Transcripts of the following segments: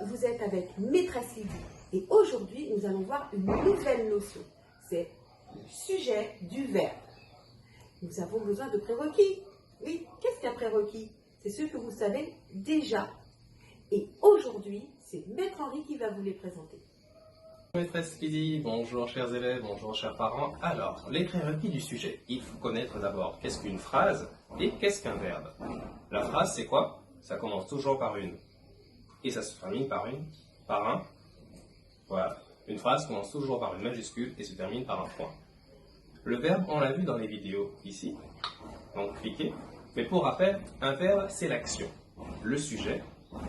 vous êtes avec Maîtresse Lydie et aujourd'hui nous allons voir une nouvelle notion, c'est le sujet du verbe. Nous avons besoin de prérequis. Oui, qu'est-ce qu'un prérequis? C'est ce que vous savez déjà. Et aujourd'hui, c'est Maître Henri qui va vous les présenter. Maîtresse Lydie, bonjour chers élèves, bonjour chers parents. Alors, les prérequis du sujet. Il faut connaître d'abord qu'est-ce qu'une phrase et qu'est-ce qu'un verbe. La phrase, c'est quoi? Ça commence toujours par une. Et ça se termine par un. Voilà. Une phrase commence toujours par une majuscule et se termine par un point. Le verbe, on l'a vu dans les vidéos ici. Donc, cliquez. Mais pour rappel, un verbe, c'est l'action. Le sujet,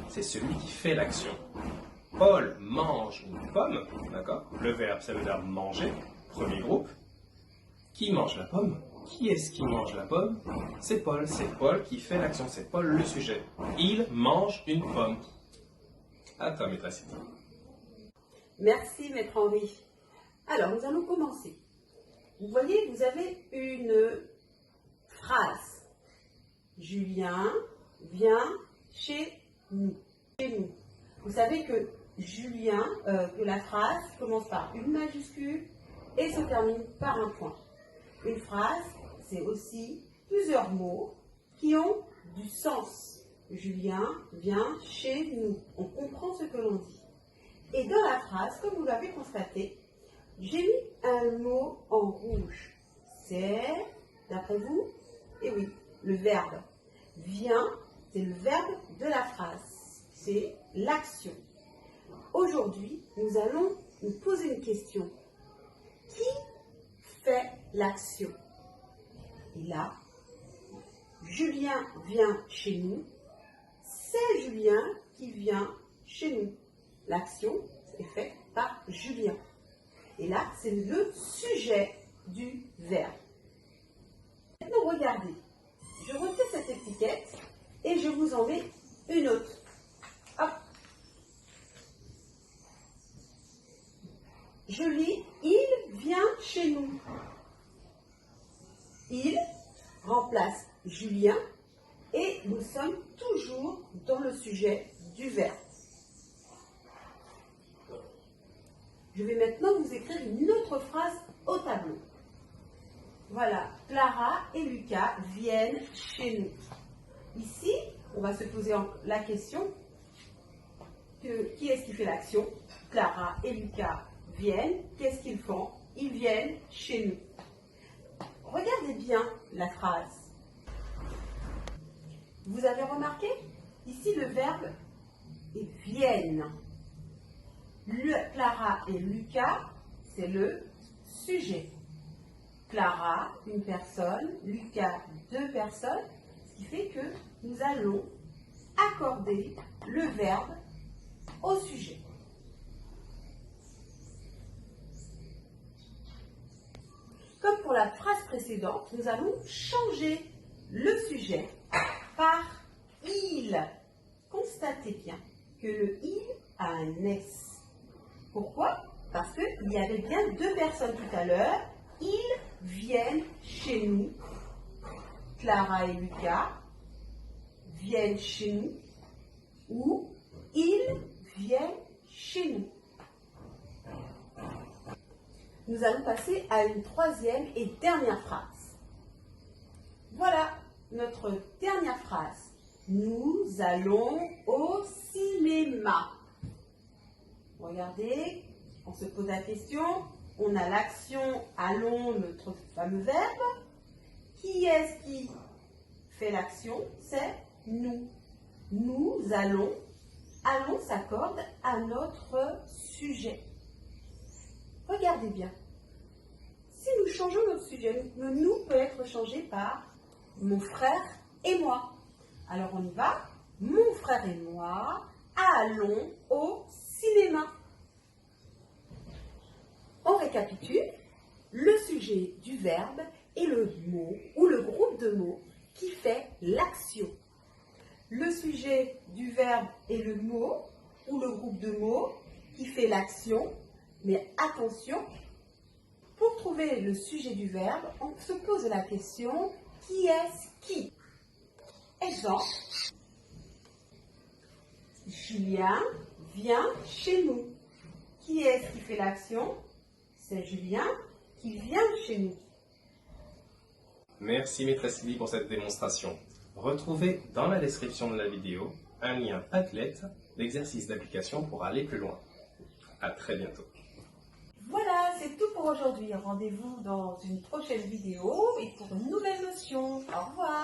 c'est celui qui fait l'action. Paul mange une pomme, d'accord? Le verbe, c'est le verbe manger, premier groupe. Qui mange la pomme? Qui est-ce qui mange la pomme? C'est Paul qui fait l'action, c'est Paul le sujet. Il mange une pomme. À toi, Maîtresse Lydie. Merci Maître Henri. Alors, nous allons commencer. Vous voyez, vous avez une phrase. Julien vient chez nous. Vous savez que Julien, que la phrase commence par une majuscule et se termine par un point. Une phrase, c'est aussi plusieurs mots qui ont du sens. Julien vient chez nous. On comprend ce que l'on dit. Et dans la phrase, comme vous l'avez constaté, j'ai mis un mot en rouge. C'est, d'après vous, et oui, le verbe. Vient, c'est le verbe de la phrase. C'est l'action. Aujourd'hui, nous allons nous poser une question. Qui fait l'action? Et là, Julien vient chez nous. C'est Julien qui vient chez nous. L'action est faite par Julien. Et là, c'est le sujet du verbe. Maintenant, regardez. Je retire cette étiquette et je vous en mets une autre. Hop. Je lis « Il vient chez nous ». Il remplace Julien et nous sommes toujours dans le sujet du verbe. Je vais maintenant vous écrire une autre phrase au tableau. Voilà, Clara et Lucas viennent chez nous. Ici, on va se poser la question que qui est-ce qui fait l'action? Clara et Lucas viennent. Qu'est-ce qu'ils font? Ils viennent chez nous. Regardez bien la phrase. Vous avez remarqué? Ici, le verbe est viennent. Clara et Lucas, c'est le sujet. Clara, une personne, Lucas, deux personnes, ce qui fait que nous allons accorder le verbe au sujet. Comme pour la phrase précédente, nous allons changer le sujet par il. Constatez bien que le il a un S. Pourquoi? Parce qu'il y avait bien deux personnes tout à l'heure. Ils viennent chez nous. Clara et Lucas viennent chez nous. Ou ils viennent chez nous. Nous allons passer à une troisième et dernière phrase. Voilà notre dernière phrase. Nous allons au cinéma. Regardez, on se pose la question, on a l'action allons, notre fameux verbe. Qui est-ce qui fait l'action? C'est nous. Nous allons, allons s'accorde à notre sujet. Regardez bien. Si nous changeons notre sujet, le nous peut être changé par mon frère et moi. Alors on y va. Mon frère et moi allons au cinéma. On récapitule. Le sujet du verbe est le mot ou le groupe de mots qui fait l'action. Le sujet du verbe est le mot ou le groupe de mots qui fait l'action. Mais attention, pour trouver le sujet du verbe, on se pose la question qui est-ce qui? Exemple, Julien vient chez nous. Qui est-ce qui fait l'action? C'est Julien qui vient chez nous. Merci maîtresse Lydie pour cette démonstration. Retrouvez dans la description de la vidéo un lien Padlet d'exercice d'application pour aller plus loin. À très bientôt. Voilà, c'est tout pour aujourd'hui. Rendez-vous dans une prochaine vidéo et pour une nouvelle notion. Au revoir.